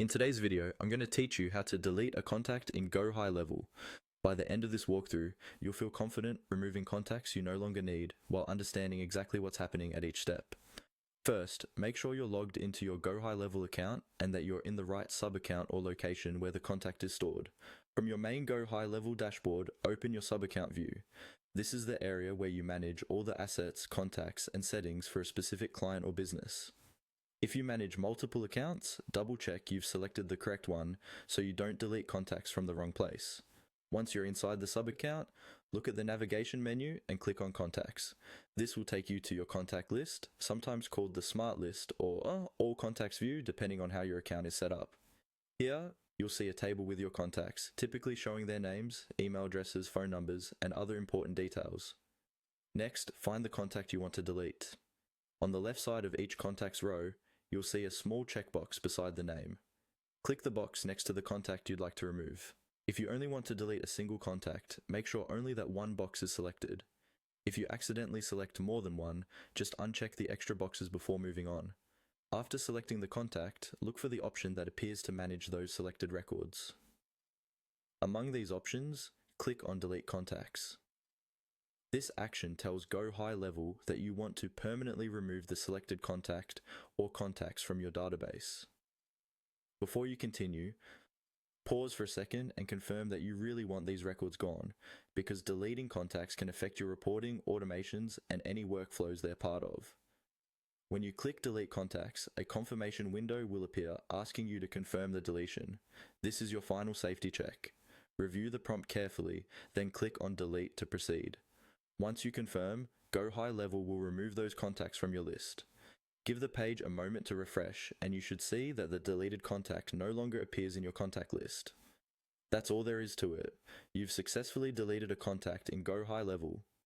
In today's video, I'm going to teach you how to delete a contact in GoHighLevel. By the end of this walkthrough, you'll feel confident removing contacts you no longer need while understanding exactly what's happening at each step. First, make sure you're logged into your GoHighLevel account and that you're in the right sub-account or location where the contact is stored. From your main GoHighLevel dashboard, open your sub-account view. This is the area where you manage all the assets, contacts, and settings for a specific client or business. If you manage multiple accounts, double check you've selected the correct one so you don't delete contacts from the wrong place. Once you're inside the sub-account, look at the navigation menu and click on Contacts. This will take you to your contact list, sometimes called the Smart List or All Contacts view depending on how your account is set up. Here, you'll see a table with your contacts, typically showing their names, email addresses, phone numbers, and other important details. Next, find the contact you want to delete. On the left side of each contacts row, you'll see a small checkbox beside the name. Click the box next to the contact you'd like to remove. If you only want to delete a single contact, make sure only that one box is selected. If you accidentally select more than one, just uncheck the extra boxes before moving on. After selecting the contact, look for the option that appears to manage those selected records. Among these options, click on Delete Contacts. This action tells GoHighLevel that you want to permanently remove the selected contact or contacts from your database. Before you continue, pause for a second and confirm that you really want these records gone, because deleting contacts can affect your reporting, automations, and any workflows they're part of. When you click Delete Contacts, a confirmation window will appear asking you to confirm the deletion. This is your final safety check. Review the prompt carefully, then click on Delete to proceed. Once you confirm, GoHighLevel will remove those contacts from your list. Give the page a moment to refresh, and you should see that the deleted contact no longer appears in your contact list. That's all there is to it. You've successfully deleted a contact in GoHighLevel.